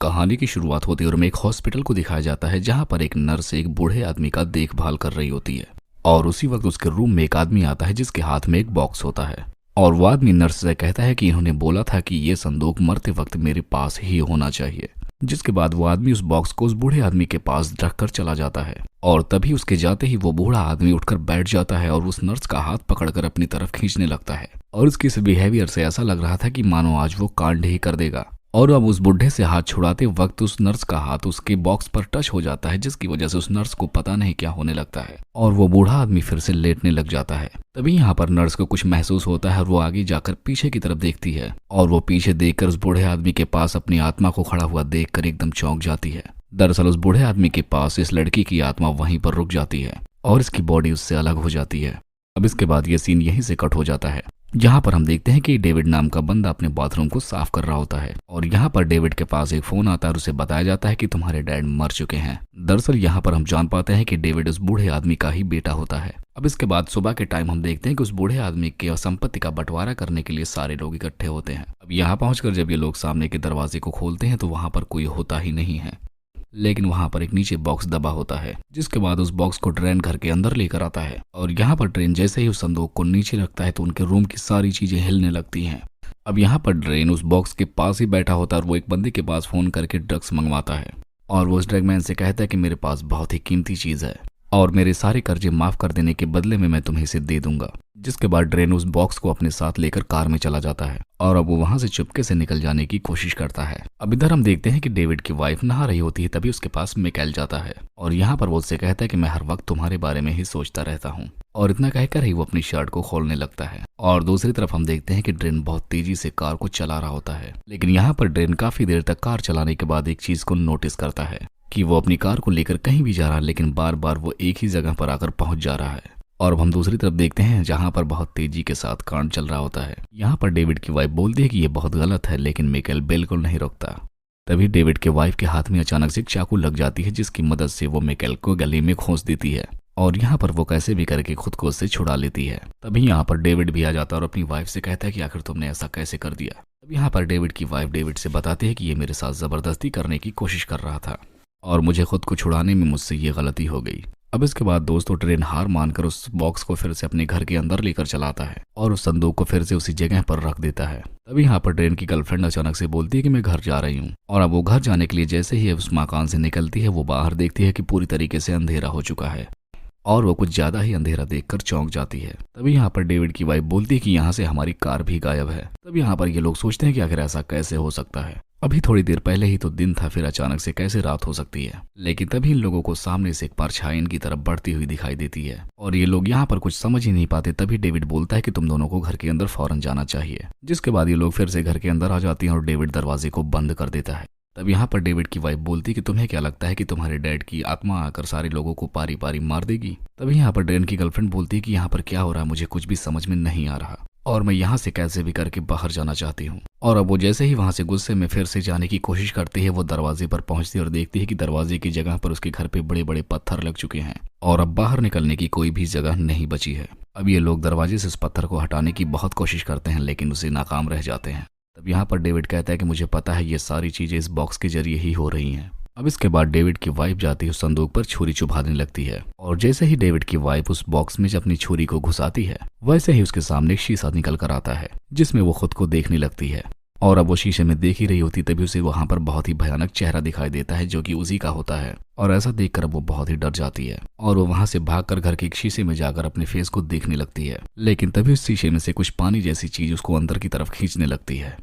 कहानी की शुरुआत होती है और हमें एक हॉस्पिटल को दिखाया जाता है जहां पर एक नर्स एक बूढ़े आदमी का देखभाल कर रही होती है। और उसी वक्त उसके रूम में एक आदमी आता है जिसके हाथ में एक बॉक्स होता है। और वो आदमी नर्स से कहता है कि इन्होंने बोला था कि ये संदूक मरते वक्त मेरे पास ही होना चाहिए। जिसके बाद वो आदमी उस बॉक्स को उस बूढ़े आदमी के पास रखकर चला जाता है। और तभी उसके जाते ही वो बूढ़ा आदमी उठकर बैठ जाता है और उस नर्स का हाथ पकड़कर अपनी तरफ खींचने लगता है। और उसकी इस बिहेवियर से ऐसा लग रहा था कि मानो आज वो कांड ही कर देगा। और अब उस बुढ़े से हाथ छुड़ाते वक्त उस नर्स का हाथ उसके बॉक्स पर टच हो जाता है, जिसकी वजह से उस नर्स को पता नहीं क्या होने लगता है और वो बूढ़ा आदमी फिर से लेटने लग जाता है। तभी यहाँ पर नर्स को कुछ महसूस होता है और वो आगे जाकर पीछे की तरफ देखती है और वो पीछे देखकर उस बूढ़े आदमी के पास अपनी आत्मा को खड़ा हुआ देखकर एकदम चौंक जाती है। दरअसल उस बूढ़े आदमी के पास इस लड़की की आत्मा वहीं पर रुक जाती है और इसकी बॉडी उससे अलग हो जाती है। अब इसके बाद ये सीन यहीं से कट हो जाता है, जहां पर हम देखते हैं कि डेविड नाम का बंदा अपने बाथरूम को साफ कर रहा होता है। और यहाँ पर डेविड के पास एक फोन आता है और उसे बताया जाता है कि तुम्हारे डैड मर चुके हैं। दरअसल यहाँ पर हम जान पाते हैं कि डेविड उस बूढ़े आदमी का ही बेटा होता है। अब इसके बाद सुबह के टाइम हम देखते हैं कि उस बूढ़े आदमी के संपत्ति का बंटवारा करने के लिए सारे लोग इकट्ठे होते हैं। अब यहाँ पहुंचकर जब ये लोग सामने के दरवाजे को खोलते हैं तो वहां पर कोई होता ही नहीं है, लेकिन वहां पर एक नीचे बॉक्स दबा होता है। जिसके बाद उस बॉक्स को ट्रेन घर के अंदर लेकर आता है और यहाँ पर ट्रेन जैसे ही उस संदूक को नीचे रखता है तो उनके रूम की सारी चीजें हिलने लगती हैं। अब यहाँ पर ड्रेन उस बॉक्स के पास ही बैठा होता है और वो एक बंदे के पास फोन करके ड्रग्स मंगवाता है और वो उस ड्रगमैन से कहता है कि मेरे पास बहुत ही कीमती चीज है और मेरे सारे कर्जे माफ कर देने के बदले में मैं तुम्हें इसे दे दूंगा। जिसके बाद ड्रेन उस बॉक्स को अपने साथ लेकर कार में चला जाता है और अब वो वहां से चुपके से निकल जाने की कोशिश करता है। अब इधर हम देखते हैं कि डेविड की वाइफ नहा रही होती है, तभी उसके पास मिकाइल जाता है और यहाँ पर वो उससे कहता है कि मैं हर वक्त तुम्हारे बारे में ही सोचता रहता हूँ। और इतना कहकर ही वो अपनी शर्ट को खोलने लगता है। और दूसरी तरफ हम देखते हैं कि ड्रेन बहुत तेजी से कार को चला रहा होता है, लेकिन यहाँ पर ड्रेन काफी देर तक कार चलाने के बाद एक चीज को नोटिस करता है कि वो अपनी कार को लेकर कहीं भी जा रहा है, लेकिन बार बार वो एक ही जगह पर आकर पहुंच जा रहा है। और अब हम दूसरी तरफ देखते हैं जहां पर बहुत तेजी के साथ कांड चल रहा होता है। यहाँ पर डेविड की वाइफ बोलती है कि ये बहुत गलत है, लेकिन मिकाइल बिल्कुल नहीं रोकता। तभी डेविड के वाइफ के हाथ में अचानक से एक चाकू लग जाती है, जिसकी मदद से वो मिकाइल को गले में खोस देती है और यहाँ पर वो कैसे भी करके खुद को उससे छुड़ा लेती है। तभी यहाँ पर डेविड भी आ जाता है और अपनी वाइफ से कहता है कि आखिर तुमने ऐसा कैसे कर दिया। अब यहाँ पर डेविड की वाइफ डेविड से बताती है कि ये मेरे साथ जबरदस्ती करने की कोशिश कर रहा था और मुझे खुद को छुड़ाने में मुझसे ये गलती हो गई। अब इसके बाद दोस्तों ट्रेन हार मानकर उस बॉक्स को फिर से अपने घर के अंदर लेकर चलाता है और उस संदूक को फिर से उसी जगह पर रख देता है। तभी यहाँ पर ट्रेन की गर्लफ्रेंड अचानक से बोलती है कि मैं घर जा रही हूँ। और अब वो घर जाने के लिए जैसे ही उस मकान से निकलती है वो बाहर देखती है कि पूरी तरीके से अंधेरा हो चुका है और वो कुछ ज्यादा ही अंधेरा देखकर चौंक जाती है। तभी यहाँ पर डेविड की वाइफ बोलती है कि यहाँ से हमारी कार भी गायब है। तभी यहाँ पर ये लोग सोचते हैं कि आखिर ऐसा कैसे हो सकता है, अभी थोड़ी देर पहले ही तो दिन था, फिर अचानक से कैसे रात हो सकती है। लेकिन तभी इन लोगों को सामने से एक परछाई इनकी तरफ बढ़ती हुई दिखाई देती है और ये लोग यहाँ पर कुछ समझ ही नहीं पाते। तभी डेविड बोलता है कि तुम दोनों को घर के अंदर फौरन जाना चाहिए। जिसके बाद ये लोग फिर से घर के अंदर आ जाती हैं और डेविड दरवाजे को बंद कर देता है। तब यहाँ पर डेविड की वाइफ बोलती है कि तुम्हें क्या लगता है कि तुम्हारे डैड की आत्मा आकर सारे लोगों को पारी पारी मार देगी। तभी यहाँ पर ड्रेन की गर्लफ्रेंड बोलती है कि यहाँ पर क्या हो रहा है, मुझे कुछ भी समझ में नहीं आ रहा और मैं यहाँ से कैसे भी करके बाहर जाना चाहती हूँ। और अब वो जैसे ही वहां से गुस्से में फिर से जाने की कोशिश करती है, वो दरवाजे पर पहुंचती है और देखती है कि दरवाजे की जगह पर उसके घर पे बड़े बड़े पत्थर लग चुके हैं और अब बाहर निकलने की कोई भी जगह नहीं बची है। अब ये लोग दरवाजे से उस पत्थर को हटाने की बहुत कोशिश करते हैं, लेकिन उसे नाकाम रह जाते हैं। तब यहाँ पर डेविड कहता है कि मुझे पता है ये सारी चीजें इस बॉक्स के जरिए ही हो रही हैं। अब इसके बाद डेविड की वाइफ जाती है उस संदूक पर छुरी चुभाने लगती है और जैसे ही डेविड की वाइफ उस बॉक्स में अपनी छुरी को घुसाती है, वैसे ही उसके सामने एक शीशा निकल कर आता है जिसमें वो खुद को देखने लगती है। और अब वो शीशे में देख ही रही होती तभी उसे वहां पर बहुत ही भयानक चेहरा दिखाई देता है जो कि उसी का होता है। और ऐसा देखकर वो बहुत ही डर जाती है और वो वहां से भागकर घर के एक शीशे में जाकर अपने फेस को देखने लगती है। लेकिन तभी उस शीशे में से कुछ पानी जैसी चीज उसको अंदर की तरफ खींचने लगती है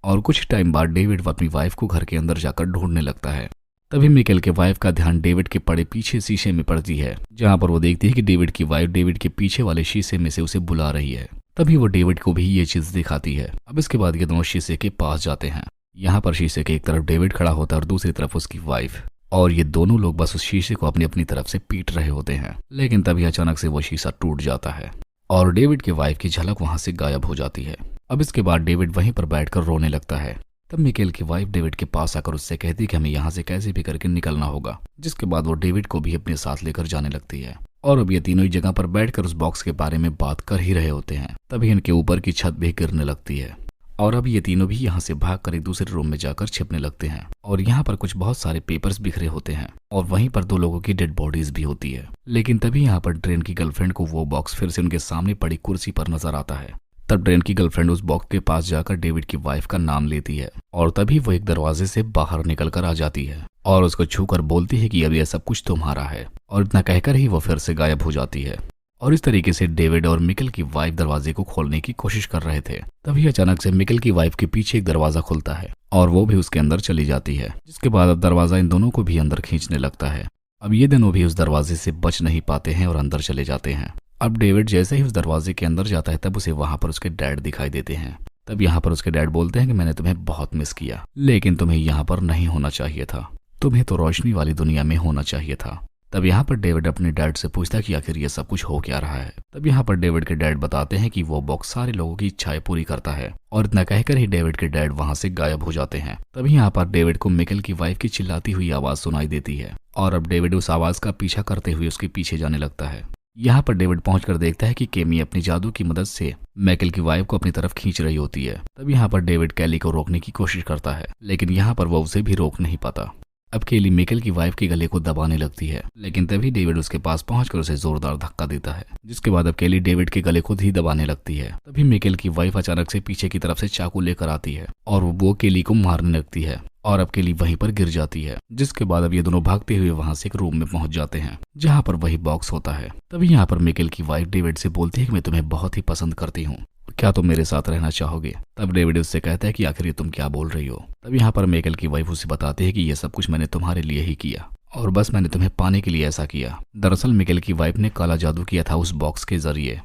और कुछ टाइम बाद डेविड अपनी वाइफ को घर के अंदर जाकर ढूंढने लगता है। तभी मिकाइल के वाइफ का ध्यान डेविड के पड़े पीछे शीशे में पड़ती है, जहां पर वो देखती है कि डेविड की वाइफ डेविड के पीछे वाले शीशे में से उसे बुला रही है। तभी वो डेविड को भी ये चीज दिखाती है। अब इसके बाद ये दोनों शीशे के पास जाते हैं। यहाँ पर शीशे के एक तरफ डेविड खड़ा होता है और दूसरी तरफ उसकी वाइफ, और ये दोनों लोग बस उस शीशे को अपनी अपनी तरफ से पीट रहे होते हैं। लेकिन तभी अचानक से वो शीशा टूट जाता है और डेविड के वाइफ की झलक वहां से गायब हो जाती है। अब इसके बाद डेविड वहीं पर बैठकर रोने लगता है। तब मिकाइल की वाइफ डेविड के पास आकर उससे कहती है कि हमें यहाँ से कैसे भी करके निकलना होगा। जिसके बाद वो डेविड को भी अपने साथ लेकर जाने लगती है और अब ये तीनों ही जगह पर बैठकर उस बॉक्स के बारे में बात कर ही रहे होते हैं। तभी इनके ऊपर की छत भी गिरने लगती है और अब ये तीनों भी यहाँ से भागकर एक दूसरे रूम में जाकर छिपने लगते हैं और यहाँ पर कुछ बहुत सारे पेपर्स बिखरे होते हैं और वहीं पर 2 लोगों की डेड बॉडीज भी होती है। लेकिन तभी यहाँ पर ड्रेन की गर्लफ्रेंड को वो बॉक्स फिर से उनके सामने पड़ी कुर्सी पर नजर आता है। तब ड्रेन की गर्लफ्रेंड उस बॉक्स के पास जाकर डेविड की वाइफ का नाम लेती है और तभी वो एक दरवाजे से बाहर निकल कर आ जाती है और उसको छूकर बोलती है कि अब यह सब कुछ तुम्हारा है, और इतना कहकर ही वो फिर से गायब हो जाती है। और इस तरीके से डेविड और मिकेल की वाइफ दरवाजे को खोलने की कोशिश कर रहे थे। तभी अचानक से मिकेल की वाइफ के पीछे एक दरवाजा खुलता है और वो भी उसके अंदर चली जाती है, जिसके बाद अब दरवाजा इन दोनों को भी अंदर खींचने लगता है। अब ये दोनों भी उस दरवाजे से बच नहीं पाते हैं और अंदर चले जाते हैं। अब डेविड जैसे ही उस दरवाजे के अंदर जाता है तब उसे वहां पर उसके डैड दिखाई देते हैं। तब यहाँ पर उसके डैड बोलते हैं कि मैंने तुम्हें बहुत मिस किया, लेकिन तुम्हें यहाँ पर नहीं होना चाहिए था, तुम्हें तो रोशनी वाली दुनिया में होना चाहिए था। तब यहाँ पर डेविड अपने डैड से पूछता है कि आखिर ये सब कुछ हो क्या रहा है। तब यहाँ पर डेविड के डैड बताते हैं कि वो बॉक्स सारे लोगों की इच्छाएं पूरी करता है, और इतना कहकर ही डेविड के डैड वहां से गायब हो जाते हैं। तभी यहाँ पर डेविड को मिकेल की वाइफ की चिल्लाती हुई आवाज सुनाई देती है और अब डेविड उस आवाज का पीछा करते हुए उसके पीछे जाने लगता है। यहाँ पर डेविड पहुंचकर देखता है कि केमी अपनी जादू की मदद से मैकेल की वाइफ को अपनी तरफ खींच रही होती है। तब यहाँ पर डेविड कैली को रोकने की कोशिश करता है, लेकिन यहाँ पर वो उसे भी रोक नहीं पाता। अब केली मिकेल की वाइफ के गले को दबाने लगती है, लेकिन तभी डेविड उसके पास पहुंचकर उसे जोरदार धक्का देता है, जिसके बाद अब केली डेविड के गले खुद ही दबाने लगती है। तभी मिकेल की वाइफ अचानक से पीछे की तरफ से चाकू लेकर आती है और वो केली को मारने लगती है और अब केली वहीं पर गिर जाती है, जिसके बाद अब ये दोनों भागते हुए वहां से एक रूम में पहुंच जाते हैं जहां पर वही बॉक्स होता है। तभी यहाँ पर मिकेल की वाइफ डेविड से बोलती है कि मैं तुम्हें बहुत ही पसंद करती हूँ, क्या तुम मेरे साथ रहना चाहोगे। तब डेविड उससे कहता है कि आखिर ये तुम क्या बोल रही हो। तब यहाँ पर मिकेल की वाइफ उसे बताती है कि ये सब कुछ मैंने तुम्हारे लिए ही किया और बस मैंने तुम्हें पाने के लिए ऐसा किया। दरअसल मिकेल की वाइफ ने काला जादू किया था उस बॉक्स के जरिए,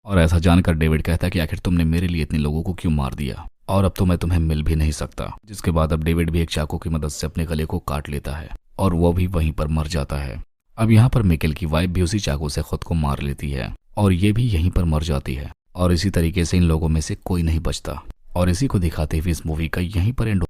और ऐसा जानकर डेविड कहता है कि आखिर तुमने मेरे लिए इतने लोगों को क्यों मार दिया, और अब तो मैं तुम्हें मिल भी नहीं सकता। जिसके बाद अब डेविड भी एक चाकू की मदद से अपने गले को काट लेता है और वो भी वहीं पर मर जाता है। अब यहाँ पर मिकेल की वाइफ भी उसी चाकू से खुद को मार लेती है और ये भी यहीं पर मर जाती है, और इसी तरीके से इन लोगों में से कोई नहीं बचता। और इसी को दिखाते हुए इस मूवी का यहीं पर एंड